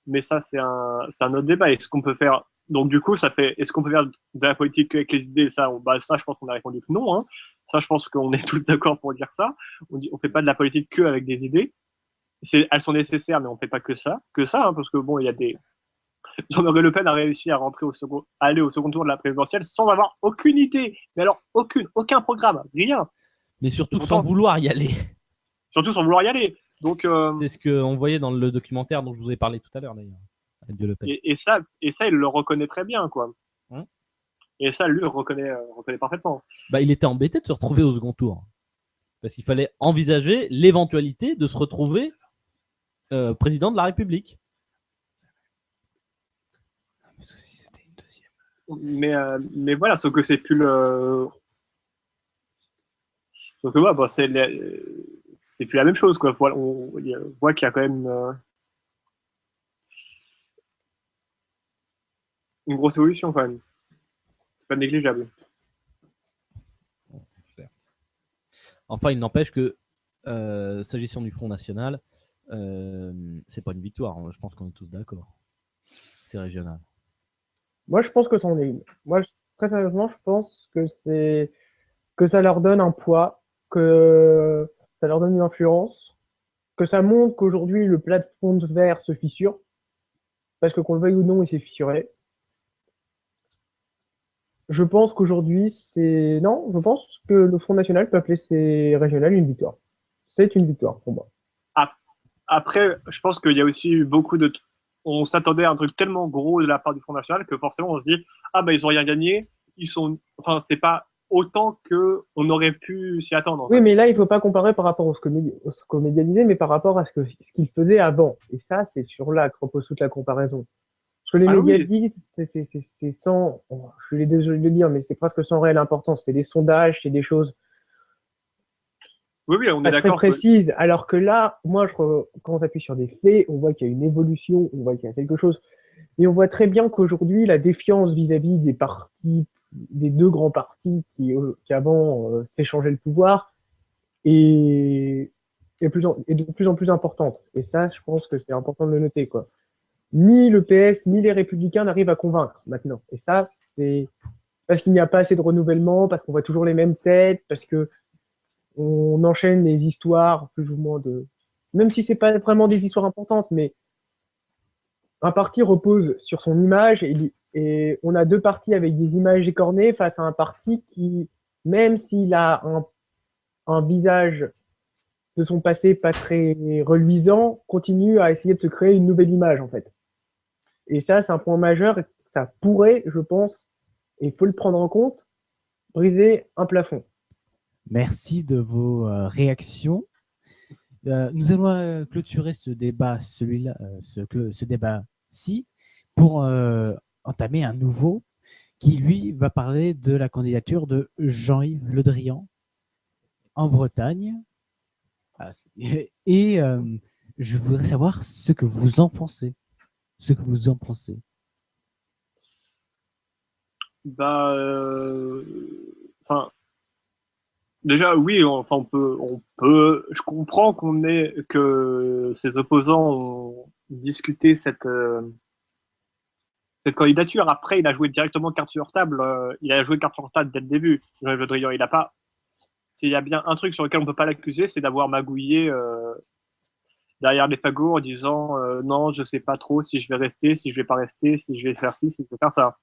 mais ça, c'est un autre débat. Est-ce qu'on peut faire, donc, du coup, est-ce qu'on peut faire de la politique avec les idées? Ça, ça, je pense qu'on a répondu que non, hein. Ça, je pense qu'on est tous d'accord pour dire ça. On fait pas de la politique que avec des idées. Elles sont nécessaires, mais on fait pas que ça, hein, parce que bon, il y a des, Jean-Marie Le Pen a réussi à aller au second tour de la présidentielle sans avoir aucune idée. Mais alors, aucun programme, rien. Mais surtout Pourtant- sans vouloir y aller. Surtout sans vouloir y aller. Donc, C'est ce qu'on voyait dans le documentaire dont je vous ai parlé tout à l'heure, d'ailleurs. Avec Le Pen. et ça, il le reconnaît très bien, quoi. Hein Et ça, lui, il reconnaît parfaitement. Bah, il était embêté de se retrouver au second tour. Parce qu'il fallait envisager l'éventualité de se retrouver président de la République. Mais voilà, sauf que c'est plus le. Sauf que ouais, bon, c'est plus la même chose, quoi. Voilà, on voit qu'il y a quand même une grosse évolution, quand même. C'est pas négligeable. Enfin, il n'empêche que, s'agissant du Front National, c'est pas une victoire. Je pense qu'on est tous d'accord. C'est régional. Moi, je pense que c'en est une. Moi, très sérieusement, je pense que ça leur donne un poids, que ça leur donne une influence, que ça montre qu'aujourd'hui, le plafond de verre se fissure, parce que qu'on le veuille ou non, il s'est fissuré. Je pense qu'aujourd'hui, non, je pense que le Front National peut appeler ces régionales une victoire. C'est une victoire pour moi. Après, je pense qu'il y a aussi eu beaucoup de. On s'attendait à un truc tellement gros de la part du Front National que forcément on se dit ils ont rien gagné. Enfin, c'est pas autant que on aurait pu s'y attendre. Oui, mais là, il ne faut pas comparer par rapport au Scomédialisé, mais par rapport à ce qu'ils faisaient avant. Et ça, c'est sur là que repose toute la comparaison. Ce que les Ah médias oui. disent, c'est sans, je suis désolé de le dire, mais c'est presque sans réelle importance. C'est des sondages, c'est des choses Oui, oui, on est pas très d'accord que précises. Alors que là, quand on s'appuie sur des faits, on voit qu'il y a une évolution, on voit qu'il y a quelque chose. Et on voit très bien qu'aujourd'hui, la défiance vis-à-vis des partis, des deux grands partis qui avant s'échangeaient le pouvoir, est de plus en plus importante. Et ça, je pense que c'est important de le noter, quoi. Ni le PS, ni les Républicains n'arrivent à convaincre maintenant. Et ça, c'est parce qu'il n'y a pas assez de renouvellement, parce qu'on voit toujours les mêmes têtes, parce que on enchaîne les histoires plus ou moins de. Même si c'est pas vraiment des histoires importantes, mais un parti repose sur son image et on a deux partis avec des images écornées face à un parti qui, même s'il a un visage de son passé pas très reluisant, continue à essayer de se créer une nouvelle image en fait. Et ça, c'est un point majeur. Ça pourrait, je pense, et il faut le prendre en compte, briser un plafond. Merci de vos réactions. Nous allons clôturer ce débat, ce débat-ci, pour entamer un nouveau qui, lui, va parler de la candidature de Jean-Yves Le Drian en Bretagne. Et je voudrais savoir ce que vous en pensez. Ce que vous en pensez. bah, enfin, déjà oui, on peut. Je comprends que ses opposants ont discuté cette candidature. Après, il a joué directement carte sur table. Il a joué carte sur table dès le début. Jean-Yves Le Drian, il a pas. S'il y a bien un truc sur lequel on peut pas l'accuser, c'est d'avoir magouillé derrière les fagots en disant non, je sais pas trop si je vais rester, si je vais pas rester, si je vais faire ci, si je vais faire ça.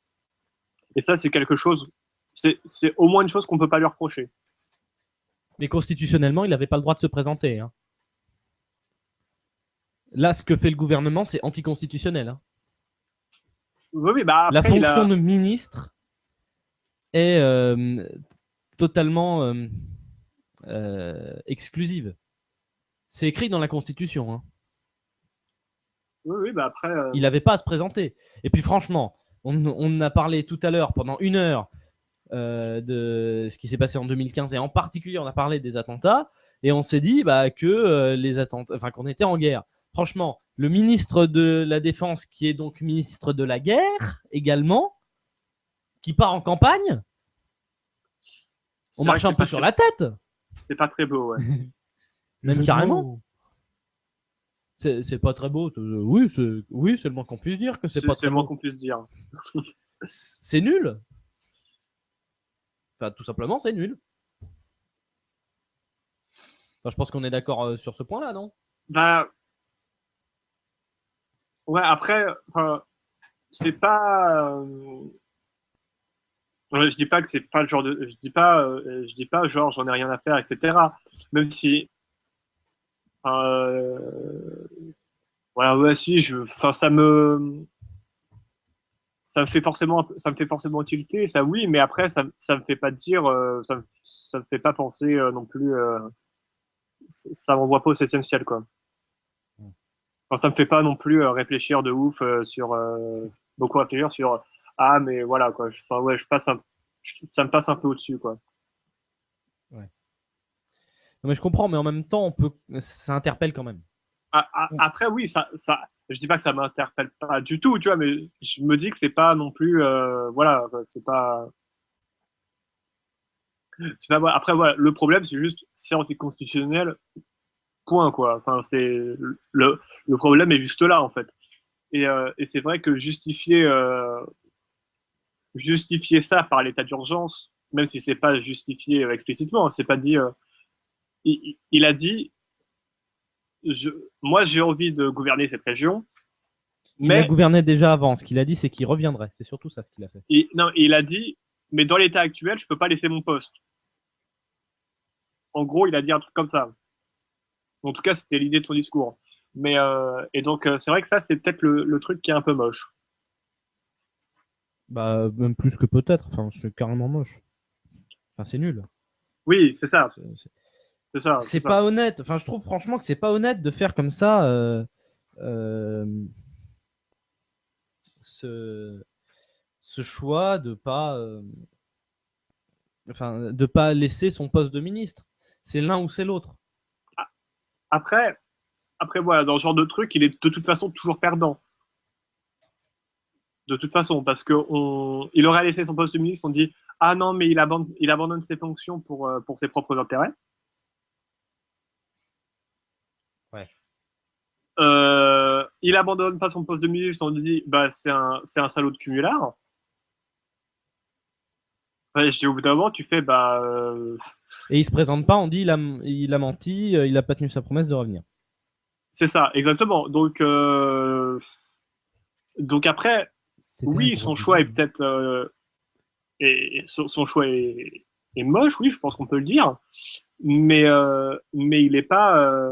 Et ça, c'est quelque chose. C'est au moins une chose qu'on peut pas lui reprocher. Mais constitutionnellement, il n'avait pas le droit de se présenter. Hein. Là, ce que fait le gouvernement, c'est anticonstitutionnel. Hein. Oui, oui, bah La après, fonction de ministre est totalement exclusive. C'est écrit dans la Constitution. Hein. Oui, oui, bah après. Il n'avait pas à se présenter. Et puis franchement, on a parlé tout à l'heure pendant 1 heure de ce qui s'est passé en 2015 et en particulier on a parlé des attentats et on s'est dit que les attentats, enfin qu'on était en guerre. Franchement, le ministre de la Défense qui est donc ministre de la guerre également, qui part en campagne, on marche un peu sur la tête. C'est pas très beau, ouais. Même carrément. C'est pas très beau. Oui, c'est le moins qu'on puisse dire que c'est pas très le moins beau. qu'on puisse dire. C'est nul. Enfin, tout simplement, c'est nul. Enfin, je pense qu'on est d'accord sur ce point-là, non? Bah. Ouais, après, c'est pas. Je dis pas que c'est pas le genre de. Je dis pas genre j'en ai rien à faire, etc. Même si. Voilà, ouais, si, enfin, ça me fait forcément tilter, ça oui, mais après, ça me fait pas dire, ça me fait pas penser non plus, ça m'envoie pas au 7e ciel, quoi. Enfin, ça me fait pas non plus réfléchir de ouf beaucoup réfléchir sur, ah, mais voilà, quoi. Enfin, ouais, ça me passe un peu au-dessus, quoi. Ouais. Non, mais je comprends, mais en même temps, ça interpelle quand même. Après, oui, je dis pas que ça m'interpelle pas du tout, tu vois, mais je me dis que c'est pas non plus, voilà, c'est pas. Après, voilà, le problème, c'est juste, c'est anticonstitutionnel, point, quoi. Enfin, le problème est juste là, en fait. Et c'est vrai que justifier ça par l'état d'urgence, même si c'est pas justifié explicitement, c'est pas dit. Il a dit, moi, j'ai envie de gouverner cette région. Il a gouverné déjà avant. Ce qu'il a dit, c'est qu'il reviendrait. C'est surtout ça ce qu'il a fait. Non, il a dit, mais dans l'état actuel, je peux pas laisser mon poste. En gros, il a dit un truc comme ça. En tout cas, c'était l'idée de son discours. Mais et donc, c'est vrai que ça, c'est peut-être le truc qui est un peu moche. Bah, même plus que peut-être. Enfin, c'est carrément moche. Enfin, c'est nul. Oui, c'est ça. C'est ça. C'est pas honnête. Enfin, je trouve franchement que c'est pas honnête de faire comme ça. ce choix de pas laisser son poste de ministre. C'est l'un ou c'est l'autre. Après, voilà, dans ce genre de truc, il est de toute façon toujours perdant. De toute façon, parce qu'il aurait laissé son poste de ministre, on dit « Ah non, mais il abandonne ses fonctions pour ses propres intérêts. » Ouais. Il abandonne pas son poste de ministre, on dit bah c'est un salaud de cumulard. Ouais, je dis au bout d'un moment, tu fais Et il se présente pas, on dit il a menti, il a pas tenu sa promesse de revenir. C'est ça, exactement. Donc après, C'était oui, un son gros choix est bidon. peut-être son choix est moche, oui, je pense qu'on peut le dire. Mais il est pas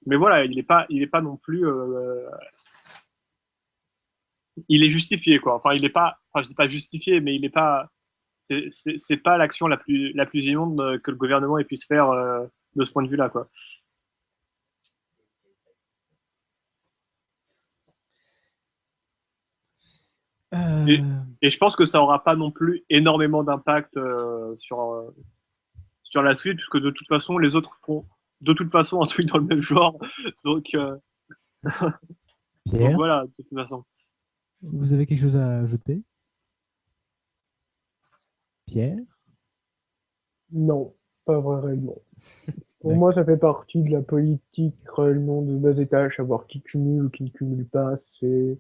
mais voilà, il est pas non plus il est justifié quoi. Enfin, il est pas je dis pas justifié, mais il est pas c'est pas l'action la plus immonde que le gouvernement ait pu se faire de ce point de vue-là quoi. Euh, Et je pense que ça aura pas non plus énormément d'impact sur la suite, puisque de toute façon, les autres font de toute façon un truc dans le même genre. Donc Pierre, voilà, de toute façon. vous avez quelque chose à ajouter? Pierre? Non, pas réellement. Pour D'accord. moi, ça fait partie de la politique réellement de bas étage, savoir qui cumule ou qui ne cumule pas. Je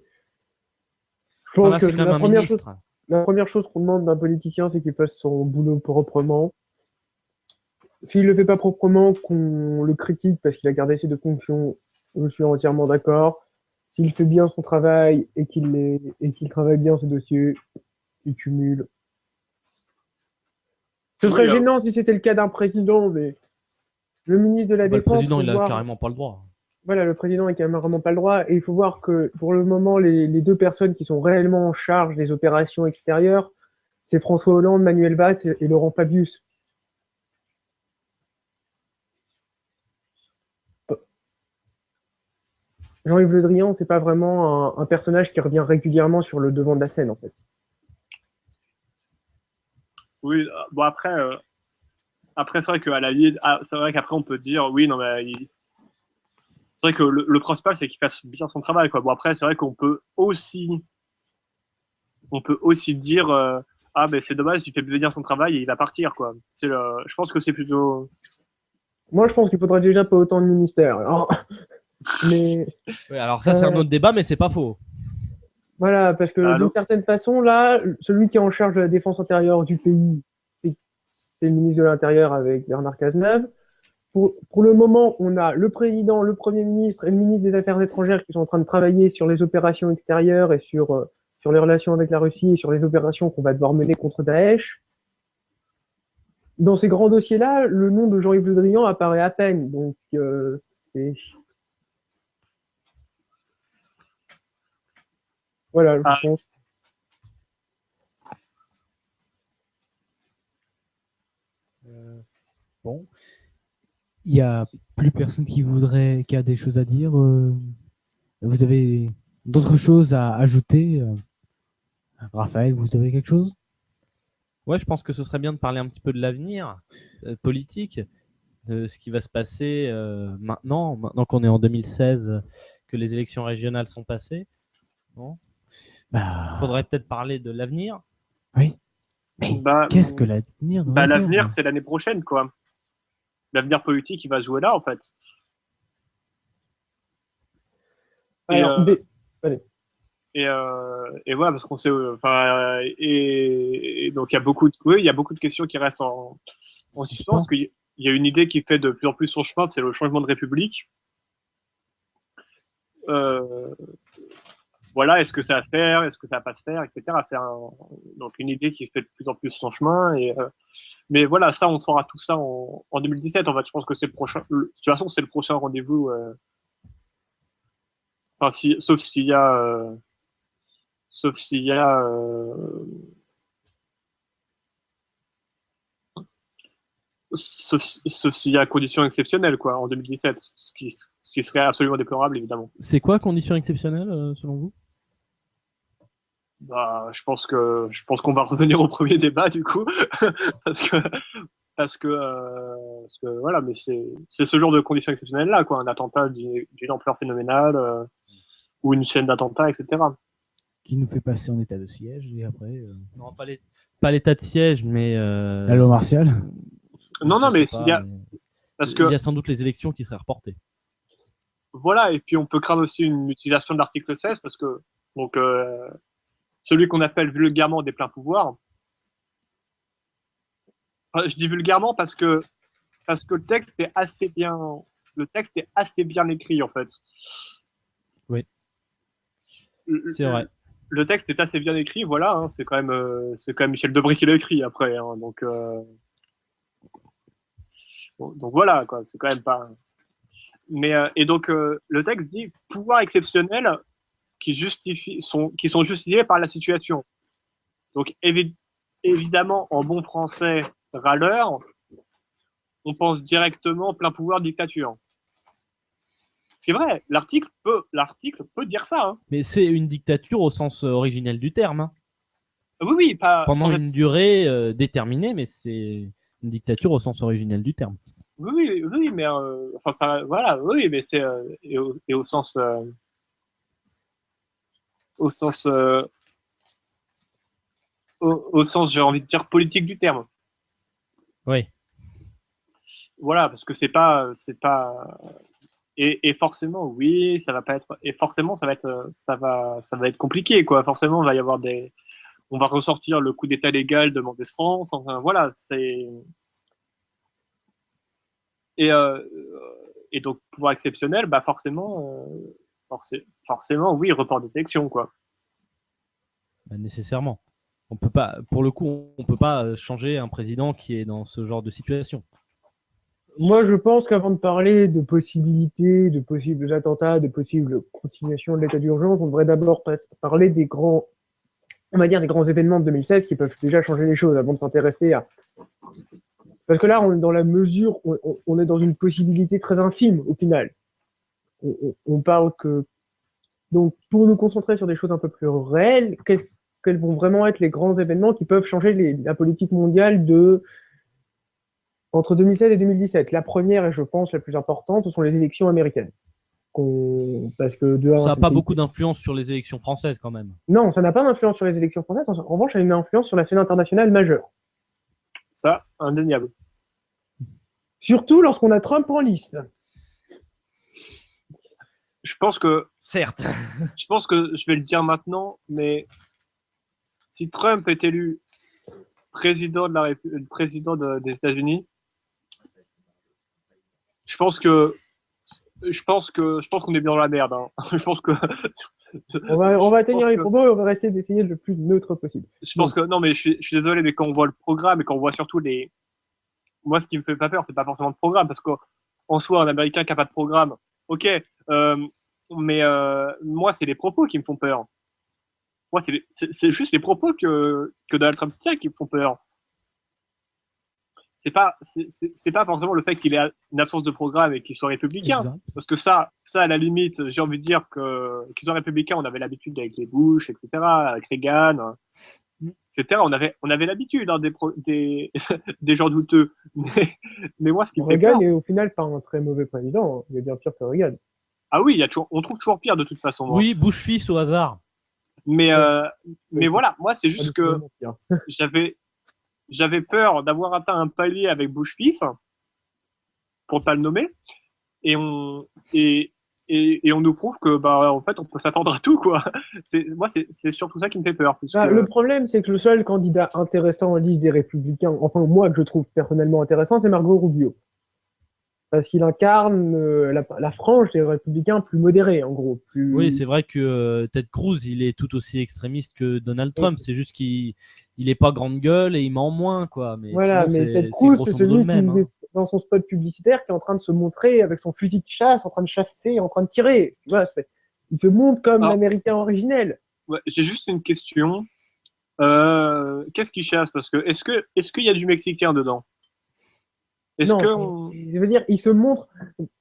pense Voilà, que c'est quand même un ministre. la première chose qu'on demande d'un politicien, c'est qu'il fasse son boulot proprement. S'il le fait pas proprement, qu'on le critique parce qu'il a gardé ses deux fonctions, je suis entièrement d'accord. S'il fait bien son travail et qu'il travaille bien ses dossiers, il cumule. Ce serait Oui, gênant si c'était le cas d'un président, mais le ministre de la Le Défense, président, faut il a voir. carrément pas le droit. Voilà, le président est carrément pas le droit. Et il faut voir que pour le moment, les deux personnes qui sont réellement en charge des opérations extérieures, c'est François Hollande, Manuel Valls et Laurent Fabius. Jean-Yves Le Drian, c'est pas vraiment un personnage qui revient régulièrement sur le devant de la scène, en fait. oui, bon après c'est vrai qu'à la limite, c'est vrai qu'après on peut dire oui, non mais c'est vrai que le principal c'est qu'il fasse bien son travail quoi. Bon après c'est vrai qu'on peut aussi dire ah ben c'est dommage, il fait bien son travail et il va partir quoi. Je pense que c'est plutôt Moi, je pense qu'il faudrait déjà pas autant de ministères. Alors, mais Oui, alors ça, c'est un autre débat, mais c'est pas faux. voilà, parce que Allô d'une certaine façon, là, celui qui est en charge de la défense intérieure du pays, c'est le ministre de l'Intérieur avec Bernard Cazeneuve. Pour le moment, on a le président, le premier ministre et le ministre des Affaires étrangères qui sont en train de travailler sur les opérations extérieures et sur les relations avec la Russie et sur les opérations qu'on va devoir mener contre Daesh. Dans ces grands dossiers-là, le nom de Jean-Yves Le Drian apparaît à peine. Donc, voilà, je Ah. pense. Bon. Il n'y a plus personne qui a des choses à dire. Vous avez d'autres choses à ajouter? Raphaël, vous avez quelque chose? Ouais, je pense que ce serait bien de parler un petit peu de l'avenir politique, de ce qui va se passer maintenant qu'on est en 2016, que les élections régionales sont passées. Bon. Bah, Faudrait peut-être parler de l'avenir. oui. Mais qu'est-ce que l'avenir nous réserve? l'avenir c'est l'année prochaine quoi. L'avenir politique il va jouer là en fait. Alors, Et voilà, parce qu'on sait, et donc il y a beaucoup de questions qui restent en suspens, parce qu'il y a une idée qui fait de plus en plus son chemin, c'est le changement de république. Voilà, est-ce que ça va se faire, est-ce que ça va pas se faire, etc. Donc une idée qui fait de plus en plus son chemin. Mais voilà, ça, on saura tout ça en 2017. En fait, je pense que c'est le prochain. De toute façon, c'est le prochain rendez-vous. Enfin, sauf s'il y a. Sauf s'il y a. Sauf s'il y a conditions exceptionnelles, quoi, en 2017. Ce qui serait absolument déplorable, évidemment. C'est quoi conditions exceptionnelles, selon vous? Bah, je pense qu'on va revenir au premier débat du coup, parce que voilà, mais c'est ce genre de conditions exceptionnelles là, quoi, un attentat d'une ampleur phénoménale ou une chaîne d'attentats, etc. Qui nous fait passer en état de siège et après. Non, pas l'état de siège, mais. La loi martiale. Non, je mais sais s'il y a, mais parce il que y a sans doute les élections qui seraient reportées. voilà, et puis on peut craindre aussi une utilisation de l'article 16 parce que donc celui qu'on appelle vulgairement des pleins pouvoirs. Enfin, je dis vulgairement parce que le texte est assez bien écrit en fait. Oui. C'est vrai. Le texte est assez bien écrit, voilà, hein, c'est quand même Michel Debré qui l'a écrit après, hein, donc voilà quoi, c'est quand même pas. Mais et donc le texte dit pouvoir exceptionnel qui sont justifiés par la situation. Donc évidemment en bon français râleur, on pense directement plein pouvoir dictature. C'est vrai, l'article peut dire ça. Hein. Mais c'est une dictature au sens originel du terme. Hein. Oui, pas Pendant sans une durée déterminée, mais c'est une dictature au sens originel du terme. Oui, mais enfin ça, voilà, oui, mais c'est et au sens au sens au sens, j'ai envie de dire politique du terme. Oui. Voilà, parce que c'est pas et forcément oui, ça va pas être et forcément ça va être compliqué quoi. Forcément, il va y avoir on va ressortir le coup d'état légal de Mendès France. Enfin voilà, c'est et donc pouvoir exceptionnel, bah forcément oui, report des élections quoi. Bah, nécessairement. On peut pas, pour le coup, on peut pas changer un président qui est dans ce genre de situation. Moi, je pense qu'avant de parler de possibilités, de possibles attentats, de possibles continuations de l'état d'urgence, on devrait d'abord parler des grands événements de 2016 qui peuvent déjà changer les choses avant de s'intéresser à. Parce que là, on est dans la mesure, on est dans une possibilité très infime au final. On parle que. Donc, pour nous concentrer sur des choses un peu plus réelles, quels vont vraiment être les grands événements qui peuvent changer la politique mondiale entre 2016 et 2017? La première, et je pense la plus importante, ce sont les élections américaines. Parce que ça n'a pas beaucoup d'influence sur les élections françaises quand même. Non, ça n'a pas d'influence sur les élections françaises. En revanche, ça a une influence sur la scène internationale majeure. Ça, indéniable. Surtout lorsqu'on a Trump en lice. Je pense que certes. Je pense que je vais le dire maintenant, mais si Trump est élu président des États-Unis, je pense qu'on est bien dans la merde. Hein. Je pense que on va tenir les propos et on va essayer d'essayer le plus neutre possible. Je pense que non, mais je suis désolé, mais quand on voit le programme et quand on voit surtout moi, ce qui me fait pas peur, c'est pas forcément le programme, parce qu'en soi, un Américain qui a pas de programme, ok, mais moi, c'est les propos qui me font peur. Moi, c'est juste les propos que Donald Trump tient qui me font peur. C'est pas forcément le fait qu'il ait une absence de programme et qu'il soit républicain. Exact. Parce que ça, à la limite, j'ai envie de dire qu'ils soient républicains, on avait l'habitude avec les Bush, etc., avec Reagan, etc. On avait l'habitude hein, des gens douteux. Mais moi, ce qui me fait peur... Reagan est au final pas un très mauvais président. Hein. Il y a bien pire que Reagan. Ah oui, on trouve toujours pire de toute façon. Moi. Oui, Bush fils au hasard. Mais voilà, moi, c'est juste que j'avais peur d'avoir atteint un palier avec Bush fils, pour ne pas le nommer, et on nous prouve que en fait on peut s'attendre à tout quoi. Moi c'est surtout ça qui me fait peur. Le problème c'est que le seul candidat intéressant en liste des Républicains, enfin moi que je trouve personnellement intéressant, c'est Marco Rubio. Parce qu'il incarne la frange des Républicains plus modérés, en gros. Oui, c'est vrai que Ted Cruz, il est tout aussi extrémiste que Donald Trump. C'est juste qu'il est pas grande gueule et il ment moins, quoi. Mais voilà, mais Ted Cruz, c'est celui qui est dans son spot publicitaire qui est en train de se montrer avec son fusil de chasse, en train de chasser, en train de tirer. Tu vois, il se montre comme l'Américain originel. Ouais, j'ai juste une question. Qu'est-ce qu'il chasse? Parce que est-ce qu'il y a du Mexicain dedans? Je veux dire, il se montre.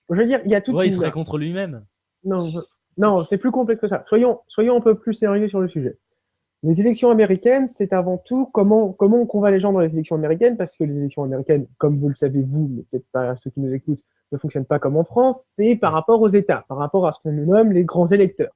Je veux dire, il y a tout. Ouais, il serait contre lui-même. Non, c'est plus complexe que ça. Soyons un peu plus sérieux sur le sujet. Les élections américaines, c'est avant tout comment on convainc les gens dans les élections américaines, parce que les élections américaines, comme vous le savez vous, mais peut-être pas ceux qui nous écoutent, ne fonctionnent pas comme en France, c'est par rapport aux États, par rapport à ce qu'on nous nomme les grands électeurs.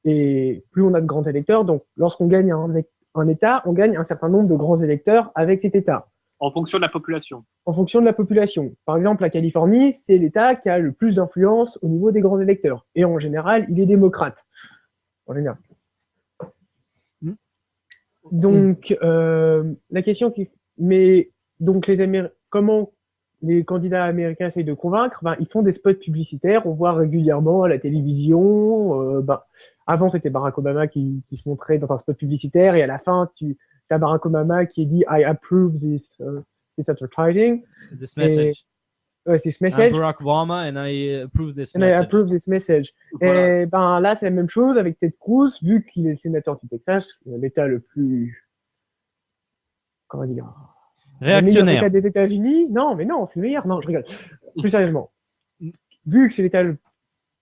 Et plus on a de grands électeurs, donc lorsqu'on gagne un État, on gagne un certain nombre de grands électeurs avec cet État. En fonction de la population. En fonction de la population. Par exemple, la Californie, c'est l'État qui a le plus d'influence au niveau des grands électeurs. Et en général, il est démocrate. En général. Donc, la question qui... Mais, donc, comment les candidats américains essayent de convaincre? Ils font des spots publicitaires, on voit régulièrement à la télévision. Avant, c'était Barack Obama qui se montrait dans un spot publicitaire, et à la fin, tu as Barack Obama qui dit « I approve this advertising ». This message. This message. I'm Barack Obama and I approve this And I message. approve this message. Voilà. Et là, c'est la même chose avec Ted Cruz, vu qu'il est le sénateur du Texas, l'État le plus... Comment dire? Le meilleur Réactionnaire. État des États-Unis. Non, mais non, c'est le meilleur. Non, je rigole. Plus sérieusement. Vu que c'est l'État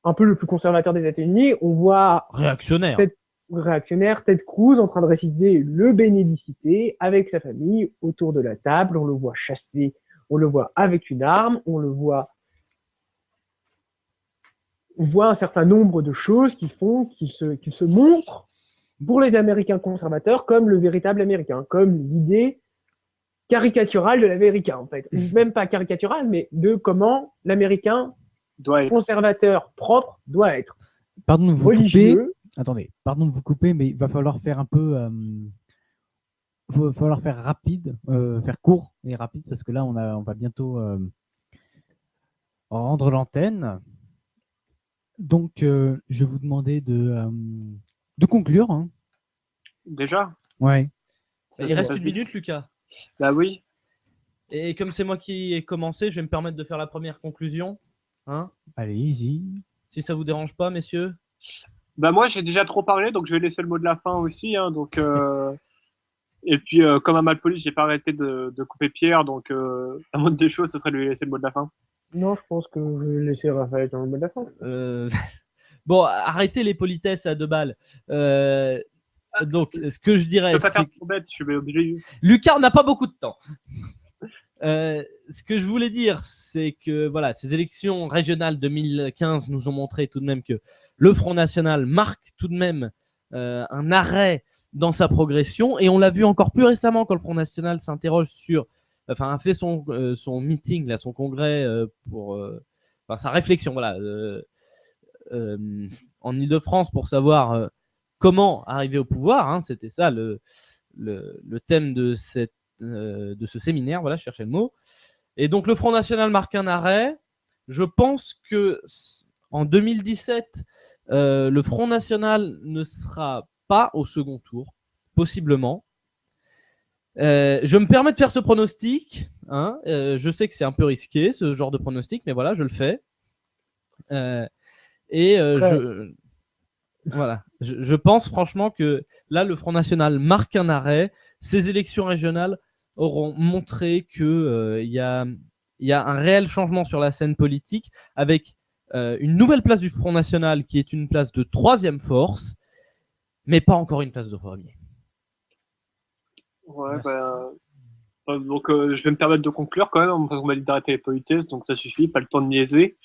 un peu le plus conservateur des États-Unis, on voit Réactionnaire. Peut-être- réactionnaire Ted Cruz en train de réciter le bénédicité avec sa famille autour de la table. On le voit chasser, on le voit avec une arme, on voit un certain nombre de choses qui font qu'il se montre pour les Américains conservateurs comme le véritable Américain, comme l'idée caricaturale de l'Américain, en fait. Même pas caricaturale, mais de comment l'Américain Doit être. conservateur propre doit être. Pardon de vous couper. Religieux. Attendez, pardon de vous couper, mais il va falloir faire un peu. Va falloir faire rapide, faire court et rapide, parce que là, on va bientôt rendre l'antenne. Donc, je vais vous demander de conclure. Hein. Déjà? Ouais. Il reste une minute, Lucas. Bah oui. Et comme c'est moi qui ai commencé, je vais me permettre de faire la première conclusion. Hein, Allez-y. si ça vous dérange pas, messieurs. Bah moi, j'ai déjà trop parlé, donc je vais laisser le mot de la fin aussi. Hein, donc, et puis, comme un malpoli, j'ai pas arrêté de couper Pierre, donc la moindre des choses, ce serait de lui laisser le mot de la fin. Non, je pense que je vais laisser Raphaël dans le mot de la fin. Bon, arrêtez les politesses à deux balles. Donc, ce que je Je dirais, peux pas c'est faire trop bête, je suis obligé. Lucas n'a pas beaucoup de temps. Ce que je voulais dire, c'est que voilà, ces élections régionales 2015 nous ont montré tout de même que le Front National marque tout de même un arrêt dans sa progression, et on l'a vu encore plus récemment quand le Front National s'interroge sur, enfin, a fait son meeting, là, son congrès pour sa réflexion, voilà, en Ile-de-France pour savoir comment arriver au pouvoir. Hein, c'était ça le thème de ce séminaire, voilà, je cherchais le mot. Et donc le Front National marque un arrêt. Je pense que en 2017, le Front National ne sera pas au second tour, possiblement. Je me permets de faire ce pronostic. Hein, je sais que c'est un peu risqué, ce genre de pronostic, mais voilà, je le fais. Je pense franchement que là, le Front National marque un arrêt. Ces élections régionales auront montré qu'il y a un réel changement sur la scène politique, avec une nouvelle place du Front National qui est une place de troisième force, mais pas encore une place de premier. Ouais, donc je vais me permettre de conclure quand même, parce qu'on m'a dit d'arrêter les politesses, donc ça suffit, pas le temps de niaiser.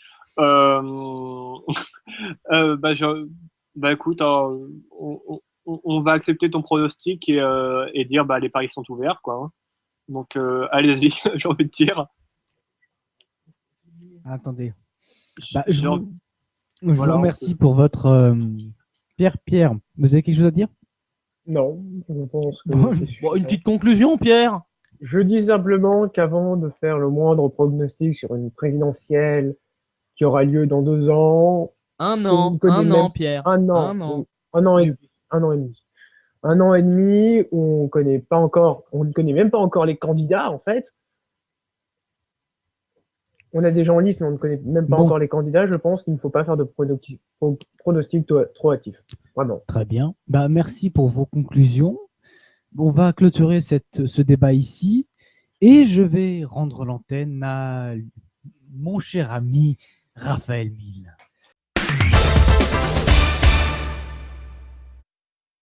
Écoute, on va accepter ton pronostic et dire les paris sont ouverts, quoi. Hein. Donc allez-y, j'ai envie de dire. Attendez. Je Je vous remercie pour votre... Pierre, vous avez quelque chose à dire? Non, je pense que Bon, c'est suffisant. Bon, une petite conclusion, Pierre. Je dis simplement qu'avant de faire le moindre prognostic sur une présidentielle qui aura lieu dans 2 ans, Un On an, connaît même Pierre. un an et demi. Un an et demi où on ne connaît même pas encore les candidats, en fait. On a des gens en liste, mais on ne connaît même pas Bon. encore les candidats. Je pense qu'il ne faut pas faire de pronostic trop hâtif. Vraiment. Très bien. Merci pour vos conclusions. On va clôturer ce débat ici, et je vais rendre l'antenne à mon cher ami Raphaël Mille.